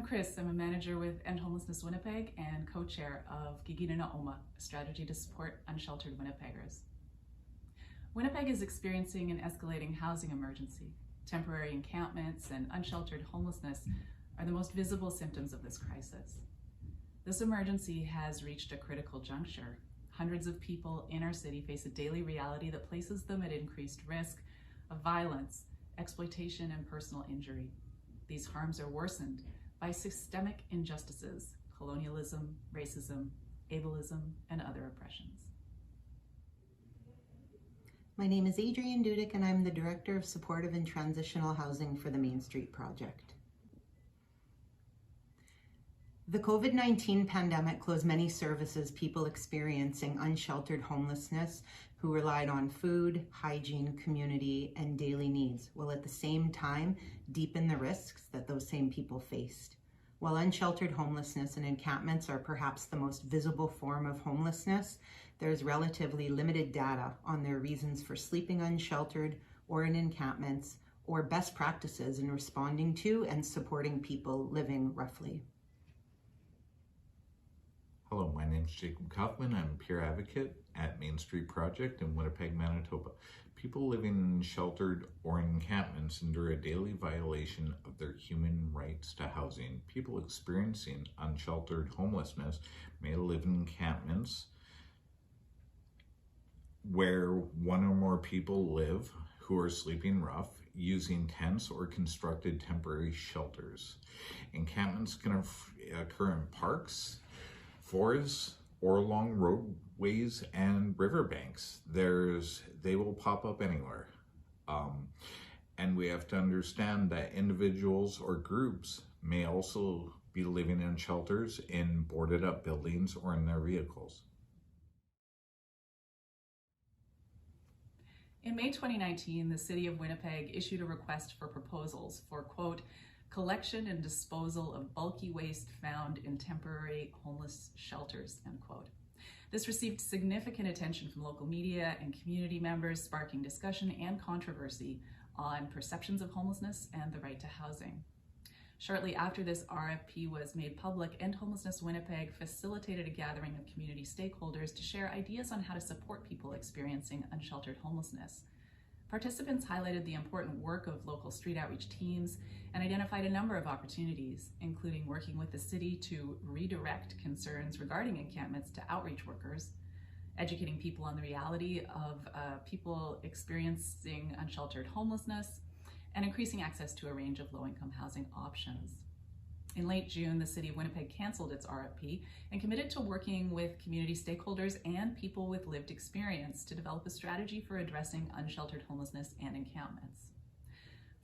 I'm Chris. I'm a manager with End Homelessness Winnipeg and co-chair of Kíkinanaw, a strategy to support unsheltered Winnipeggers. Winnipeg is experiencing an escalating housing emergency. Temporary encampments and unsheltered homelessness are the most visible symptoms of this crisis. This emergency has reached a critical juncture. Hundreds of people in our city face a daily reality that places them at increased risk of violence, exploitation, and personal injury. These harms are worsened by systemic injustices, colonialism, racism, ableism, and other oppressions. My name is Adrienne Dudick, and I'm the Director of Supportive and Transitional Housing for the Main Street Project. The COVID-19 pandemic closed many services people experiencing unsheltered homelessness who relied on food, hygiene, community, and daily needs, while at the same time deepen the risks that those same people faced. While unsheltered homelessness and encampments are perhaps the most visible form of homelessness, there is relatively limited data on their reasons for sleeping unsheltered or in encampments, or best practices in responding to and supporting people living roughly. Hello, my name is Jacob Kaufman. I'm a peer advocate at Main Street Project in Winnipeg, Manitoba. People living in sheltered or encampments endure a daily violation of their human rights to housing. People experiencing unsheltered homelessness may live in encampments where one or more people live who are sleeping rough, using tents or constructed temporary shelters. Encampments can occur in parks, forests, or along roadways and riverbanks. They will pop up anywhere. And we have to understand that individuals or groups may also be living in shelters in boarded up buildings or in their vehicles. In May 2019, the City of Winnipeg issued a request for proposals for, quote, collection and disposal of bulky waste found in temporary homeless shelters, end quote. This received significant attention from local media and community members, sparking discussion and controversy on perceptions of homelessness and the right to housing. Shortly after this RFP was made public, End Homelessness Winnipeg facilitated a gathering of community stakeholders to share ideas on how to support people experiencing unsheltered homelessness. Participants highlighted the important work of local street outreach teams and identified a number of opportunities, including working with the city to redirect concerns regarding encampments to outreach workers, educating people on the reality of people experiencing unsheltered homelessness, and increasing access to a range of low-income housing options. In late June, the City of Winnipeg canceled its RFP and committed to working with community stakeholders and people with lived experience to develop a strategy for addressing unsheltered homelessness and encampments.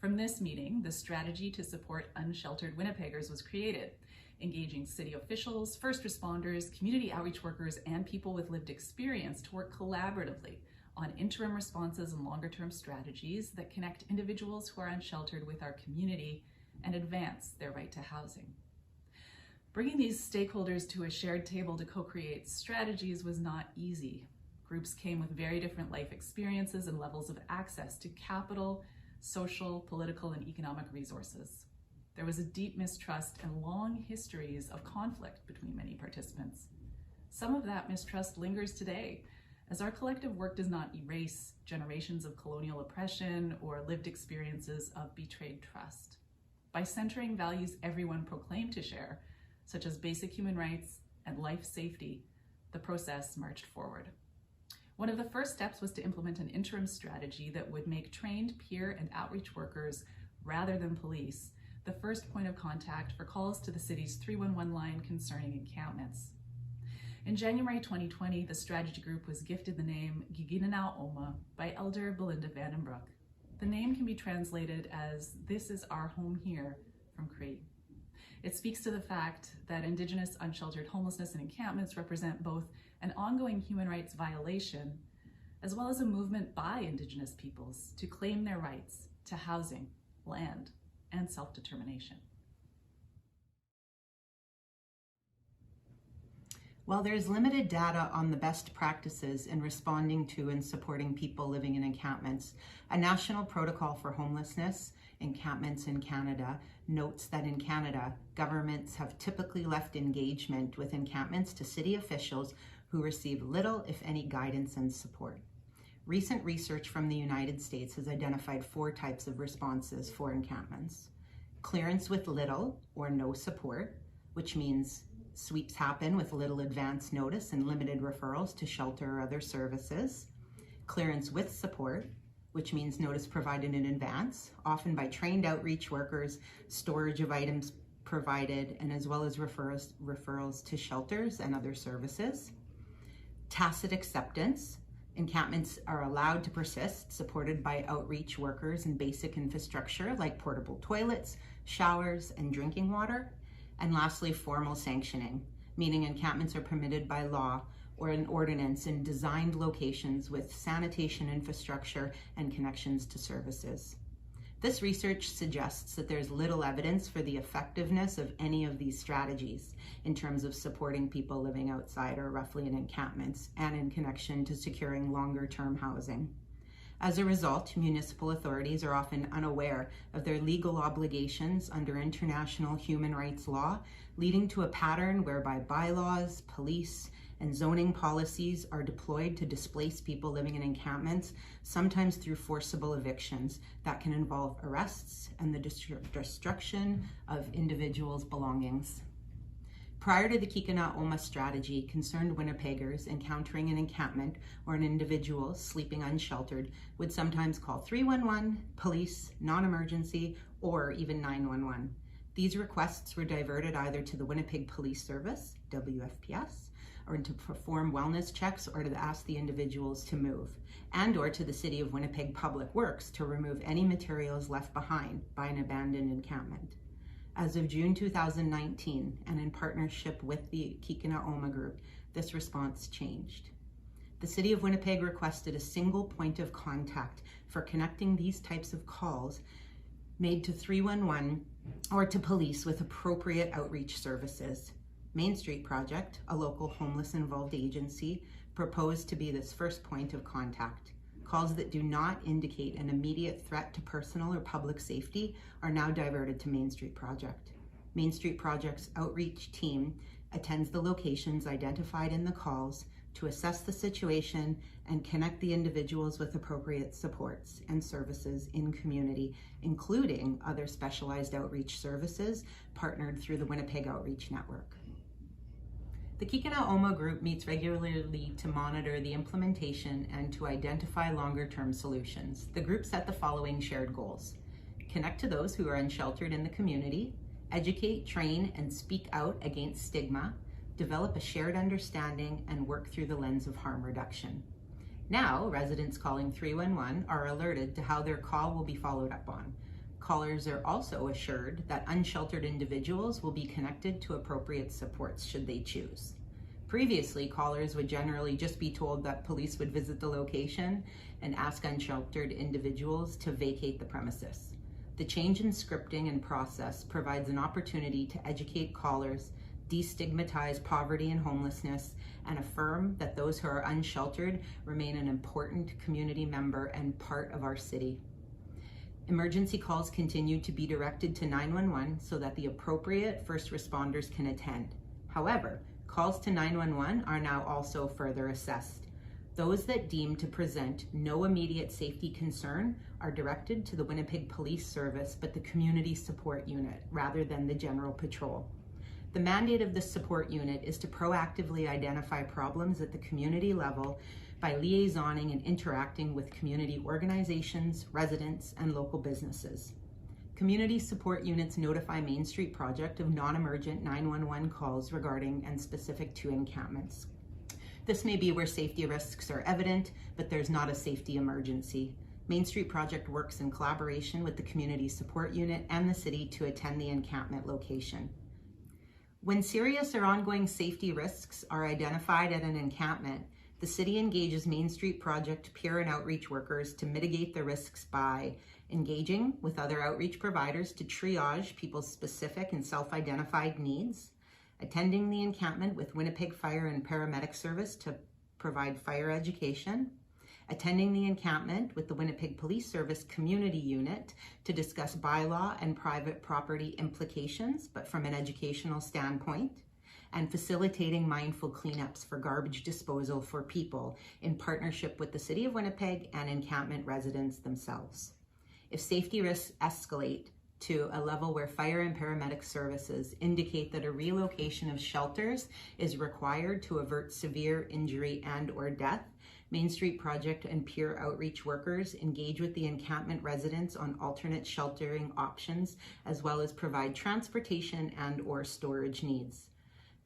From this meeting, the strategy to support unsheltered Winnipeggers was created, engaging city officials, first responders, community outreach workers, and people with lived experience to work collaboratively on interim responses and longer-term strategies that connect individuals who are unsheltered with our community and advance their right to housing. Bringing these stakeholders to a shared table to co-create strategies was not easy. Groups came with very different life experiences and levels of access to capital, social, political, and economic resources. There was a deep mistrust and long histories of conflict between many participants. Some of that mistrust lingers today, as our collective work does not erase generations of colonial oppression or lived experiences of betrayed trust. By centering values everyone proclaimed to share, such as basic human rights and life safety, the process marched forward. One of the first steps was to implement an interim strategy that would make trained peer and outreach workers, rather than police, the first point of contact for calls to the city's 311 line concerning encampments. In January 2020, the strategy group was gifted the name Kíkinanaw by Elder Belinda Vandenbroek. The name can be translated as "This is our home here" from Cree. It speaks to the fact that Indigenous unsheltered homelessness and encampments represent both an ongoing human rights violation as well as a movement by Indigenous peoples to claim their rights to housing, land, and self-determination. While there is limited data on the best practices in responding to and supporting people living in encampments, a national protocol for homelessness Encampments in Canada, notes that in Canada, governments have typically left engagement with encampments to city officials who receive little, if any, guidance and support. Recent research from the United States has identified 4 types of responses for encampments. Clearance with little or no support, which means sweeps happen with little advance notice and limited referrals to shelter or other services. Clearance with support, which means notice provided in advance, often by trained outreach workers, storage of items provided, and as well as referrals to shelters and other services. Tacit acceptance. Encampments are allowed to persist, supported by outreach workers and basic infrastructure like portable toilets, showers, and drinking water. And lastly, formal sanctioning, meaning encampments are permitted by law or an ordinance in designed locations with sanitation infrastructure and connections to services. This research suggests that there's little evidence for the effectiveness of any of these strategies in terms of supporting people living outside or roughly in encampments and in connection to securing longer-term housing. As a result, municipal authorities are often unaware of their legal obligations under international human rights law, leading to a pattern whereby bylaws, police, and zoning policies are deployed to displace people living in encampments, sometimes through forcible evictions that can involve arrests and the destruction of individuals' belongings. Prior to the Kíkinanaw strategy, concerned Winnipeggers encountering an encampment or an individual sleeping unsheltered would sometimes call 311, police, non-emergency, or even 911. These requests were diverted either to the Winnipeg Police Service, WFPS, or to perform wellness checks or to ask the individuals to move, and or to the City of Winnipeg Public Works to remove any materials left behind by an abandoned encampment. As of June 2019, and in partnership with the Kíkinanaw group, this response changed. The City of Winnipeg requested a single point of contact for connecting these types of calls made to 311 or to police with appropriate outreach services. Main Street Project, a local homeless involved agency, proposed to be this first point of contact. Calls that do not indicate an immediate threat to personal or public safety are now diverted to Main Street Project. Main Street Project's outreach team attends the locations identified in the calls to assess the situation and connect the individuals with appropriate supports and services in community, including other specialized outreach services partnered through the Winnipeg Outreach Network. The Kíkinanaw group meets regularly to monitor the implementation and to identify longer-term solutions. The group set the following shared goals: connect to those who are unsheltered in the community, educate, train, and speak out against stigma, develop a shared understanding, and work through the lens of harm reduction. Now, residents calling 311 are alerted to how their call will be followed up on. Callers are also assured that unsheltered individuals will be connected to appropriate supports should they choose. Previously, callers would generally just be told that police would visit the location and ask unsheltered individuals to vacate the premises. The change in scripting and process provides an opportunity to educate callers, destigmatize poverty and homelessness, and affirm that those who are unsheltered remain an important community member and part of our city. Emergency calls continue to be directed to 911 so that the appropriate first responders can attend. However, calls to 911 are now also further assessed. Those that deem to present no immediate safety concern are directed to the Winnipeg Police Service, but the Community Support Unit rather than the General Patrol. The mandate of the support unit is to proactively identify problems at the community level by liaisoning and interacting with community organizations, residents, and local businesses. Community support units notify Main Street Project of non-emergent 911 calls regarding and specific to encampments. This may be where safety risks are evident, but there's not a safety emergency. Main Street Project works in collaboration with the Community Support Unit and the city to attend the encampment location. When serious or ongoing safety risks are identified at an encampment, the city engages Main Street Project peer and outreach workers to mitigate the risks by engaging with other outreach providers to triage people's specific and self-identified needs, attending the encampment with Winnipeg Fire and Paramedic Service to provide fire education, attending the encampment with the Winnipeg Police Service Community Unit to discuss bylaw and private property implications, but from an educational standpoint, and facilitating mindful cleanups for garbage disposal for people in partnership with the City of Winnipeg and encampment residents themselves. If safety risks escalate to a level where fire and paramedic services indicate that a relocation of shelters is required to avert severe injury and/or death, Main Street Project and peer outreach workers engage with the encampment residents on alternate sheltering options, as well as provide transportation and/or storage needs.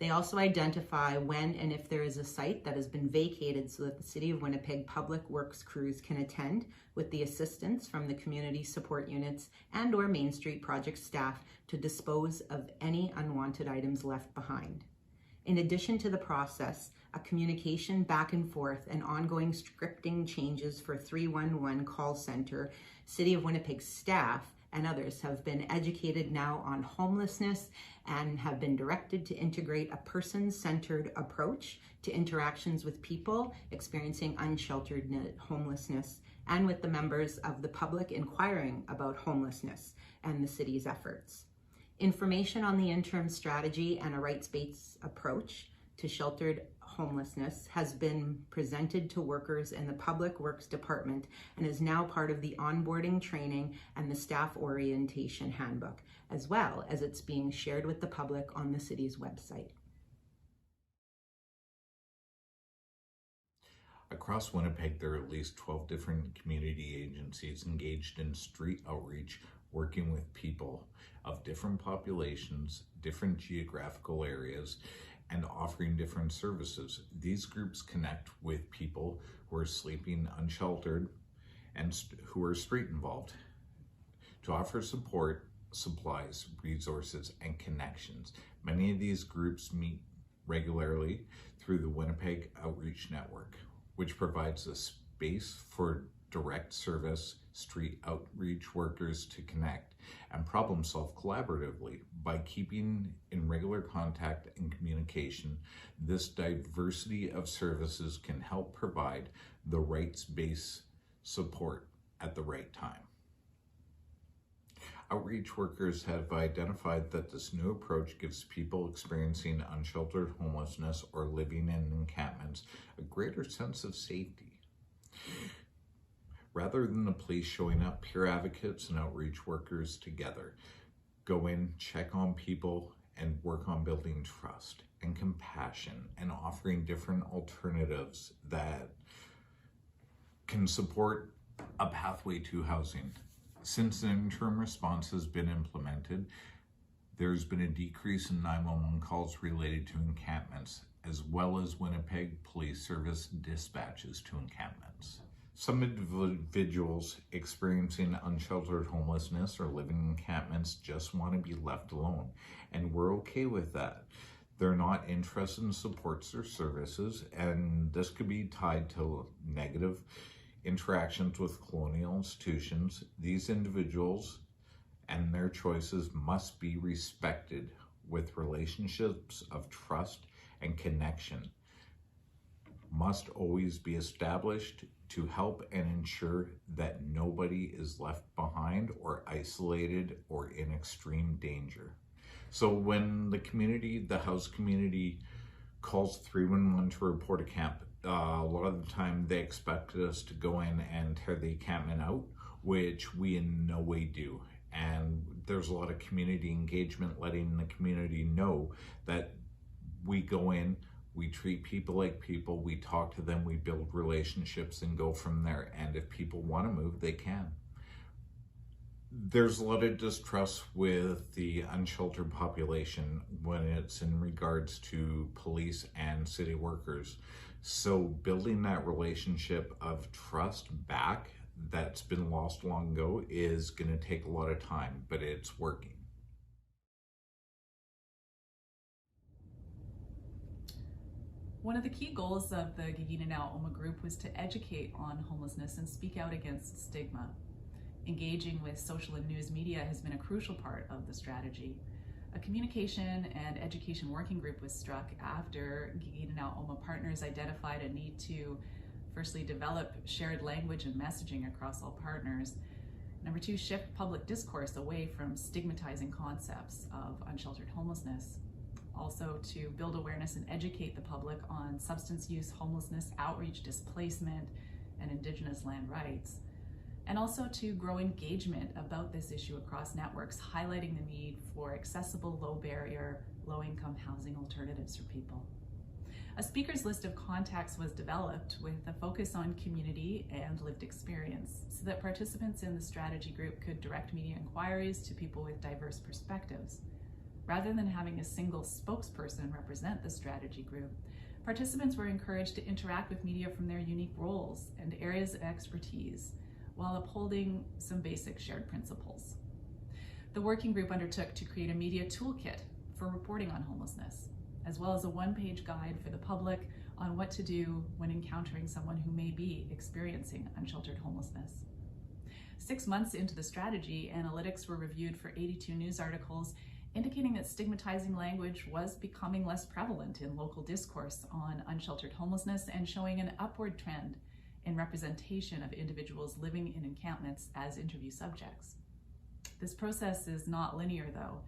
They also identify when and if there is a site that has been vacated so that the City of Winnipeg Public Works crews can attend with the assistance from the community support units and/or Main Street Project staff to dispose of any unwanted items left behind. In addition to the process, a communication back and forth and ongoing scripting changes for 311 call center, City of Winnipeg staff and others have been educated now on homelessness and have been directed to integrate a person-centered approach to interactions with people experiencing unsheltered homelessness and with the members of the public inquiring about homelessness and the city's efforts. Information on the interim strategy and a rights-based approach to sheltered homelessness has been presented to workers in the Public Works Department and is now part of the onboarding training and the staff orientation handbook, as well as it's being shared with the public on the city's website. Across Winnipeg, there are at least 12 different community agencies engaged in street outreach, working with people of different populations, different geographical areas, and offering different services. These groups connect with people who are sleeping unsheltered and who are street involved to offer support, supplies, resources, and connections. Many of these groups meet regularly through the Winnipeg Outreach Network, which provides a space for direct service street outreach workers to connect and problem solve collaboratively. By keeping in regular contact and communication, this diversity of services can help provide the rights-based support at the right time. Outreach workers have identified that this new approach gives people experiencing unsheltered homelessness or living in encampments a greater sense of safety. Rather than the police showing up, peer advocates and outreach workers together go in, check on people, and work on building trust and compassion and offering different alternatives that can support a pathway to housing. Since the interim response has been implemented, there's been a decrease in 911 calls related to encampments, as well as Winnipeg Police Service dispatches to encampments. Some individuals experiencing unsheltered homelessness or living in encampments just want to be left alone, and we're okay with that. They're not interested in supports or services, and this could be tied to negative interactions with colonial institutions. These individuals and their choices must be respected, with relationships of trust and connection must always be established to help and ensure that nobody is left behind or isolated or in extreme danger. So when the community, the house community, calls 311 to report a camp, a lot of the time they expect us to go in and tear the encampment out, which we in no way do. And there's a lot of community engagement, letting the community know that we go in, we treat people like people, we talk to them, we build relationships and go from there. And if people want to move, they can. There's a lot of distrust with the unsheltered population when it's in regards to police and city workers. So building that relationship of trust back that's been lost long ago is going to take a lot of time, but it's working. One of the key goals of the Kíkinanaw group was to educate on homelessness and speak out against stigma. Engaging with social and news media has been a crucial part of the strategy. A communication and education working group was struck after Kíkinanaw partners identified a need Firstly, develop shared language and messaging across all partners. Number two, shift public discourse away from stigmatizing concepts of unsheltered homelessness. Also, to build awareness and educate the public on substance use, homelessness, outreach, displacement, and Indigenous land rights. And also to grow engagement about this issue across networks, highlighting the need for accessible, low barrier, low income housing alternatives for people. A speakers list of contacts was developed with a focus on community and lived experience so that participants in the strategy group could direct media inquiries to people with diverse perspectives. Rather than having a single spokesperson represent the strategy group, participants were encouraged to interact with media from their unique roles and areas of expertise while upholding some basic shared principles. The working group undertook to create a media toolkit for reporting on homelessness, as well as a one-page guide for the public on what to do when encountering someone who may be experiencing unsheltered homelessness. 6 months into the strategy, analytics were reviewed for 82 news articles indicating that stigmatizing language was becoming less prevalent in local discourse on unsheltered homelessness and showing an upward trend in representation of individuals living in encampments as interview subjects. This process is not linear though,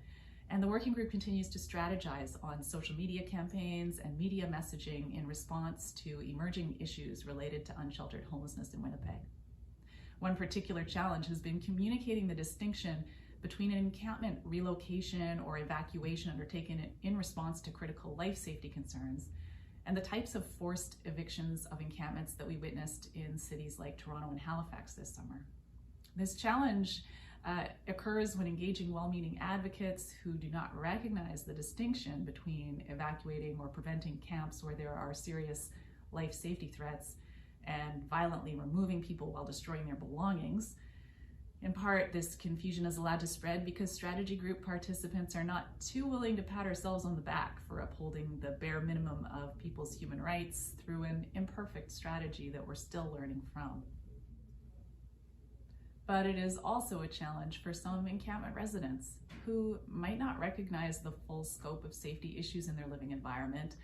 and the working group continues to strategize on social media campaigns and media messaging in response to emerging issues related to unsheltered homelessness in Winnipeg. One particular challenge has been communicating the distinction between an encampment relocation or evacuation undertaken in response to critical life safety concerns and the types of forced evictions of encampments that we witnessed in cities like Toronto and Halifax this summer. This challenge occurs when engaging well-meaning advocates who do not recognize the distinction between evacuating or preventing camps where there are serious life safety threats and violently removing people while destroying their belongings. In part, this confusion is allowed to spread because strategy group participants are not too willing to pat ourselves on the back for upholding the bare minimum of people's human rights through an imperfect strategy that we're still learning from. But it is also a challenge for some encampment residents who might not recognize the full scope of safety issues in their living environment,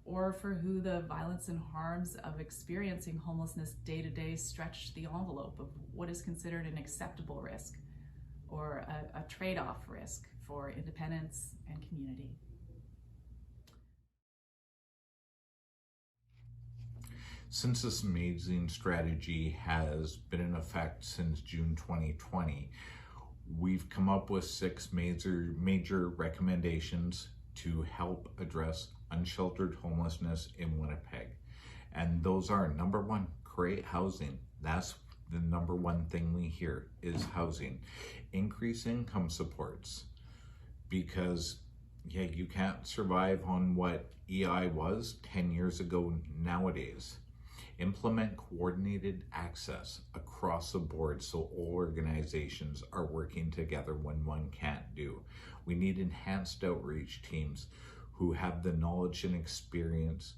or for who the violence and harms of experiencing homelessness day to day stretch the envelope of what is considered an acceptable risk or a trade-off risk for independence and community. Since this amazing strategy has been in effect since June 2020, we've come up with 6 major recommendations to help address unsheltered homelessness in Winnipeg. And those are, number 1, create housing. That's the number 1 thing we hear is housing. Increase income supports, because you can't survive on what EI was 10 years ago nowadays. Implement coordinated access across the board so all organizations are working together when one can't do. We need enhanced outreach teams who have the knowledge and experience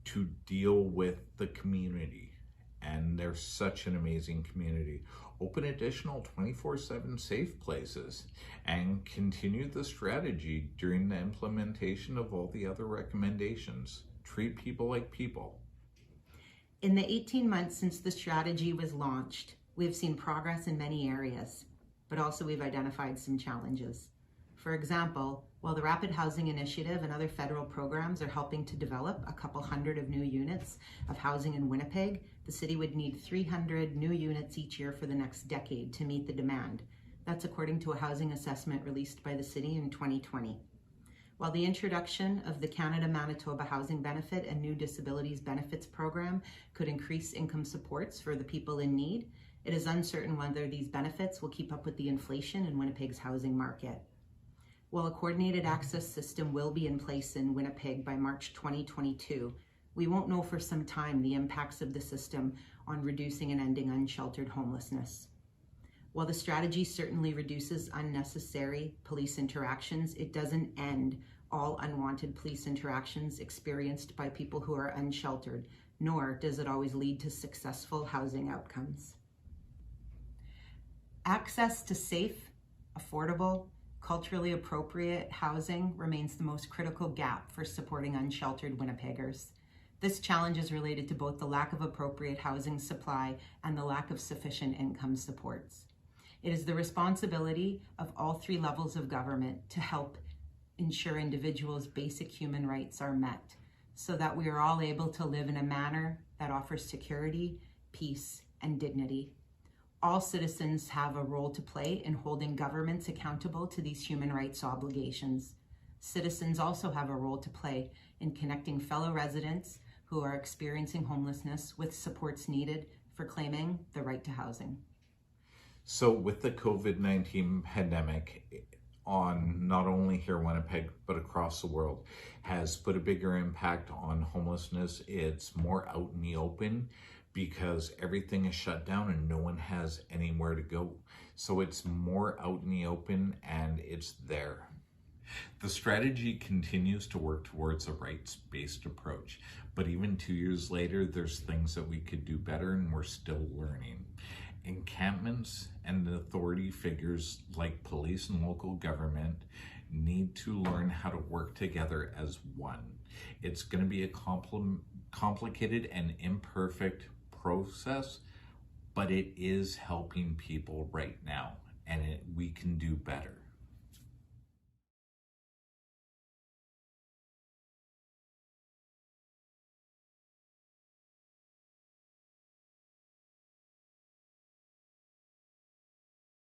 to deal with the community. And they're such an amazing community. Open additional 24/7 safe places and continue the strategy during the implementation of all the other recommendations. Treat people like people. In the 18 months since the strategy was launched, we've seen progress in many areas, but also we've identified some challenges. For example, while the Rapid Housing Initiative and other federal programs are helping to develop a couple hundred of new units of housing in Winnipeg, the city would need 300 new units each year for the next decade to meet the demand. That's according to a housing assessment released by the city in 2020. While the introduction of the Canada-Manitoba Housing Benefit and New Disabilities Benefits Program could increase income supports for the people in need, it is uncertain whether these benefits will keep up with the inflation in Winnipeg's housing market. While a coordinated access system will be in place in Winnipeg by March 2022, we won't know for some time the impacts of the system on reducing and ending unsheltered homelessness. While the strategy certainly reduces unnecessary police interactions, it doesn't end all unwanted police interactions experienced by people who are unsheltered, nor does it always lead to successful housing outcomes. Access to safe, affordable, culturally appropriate housing remains the most critical gap for supporting unsheltered Winnipeggers. This challenge is related to both the lack of appropriate housing supply and the lack of sufficient income supports. It is the responsibility of all three levels of government to help ensure individuals' basic human rights are met so that we are all able to live in a manner that offers security, peace, and dignity. All citizens have a role to play in holding governments accountable to these human rights obligations. Citizens also have a role to play in connecting fellow residents who are experiencing homelessness with supports needed for claiming the right to housing. So with the COVID-19 pandemic on not only here in Winnipeg, but across the world, has put a bigger impact on homelessness. It's more out in the open because everything is shut down and no one has anywhere to go. So it's more out in the open and it's there. The strategy continues to work towards a rights-based approach, but even 2 years later, there's things that we could do better and we're still learning. Encampments and authority figures like police and local government need to learn how to work together as one. It's going to be a complicated and imperfect process, but it is helping people right now, and we can do better.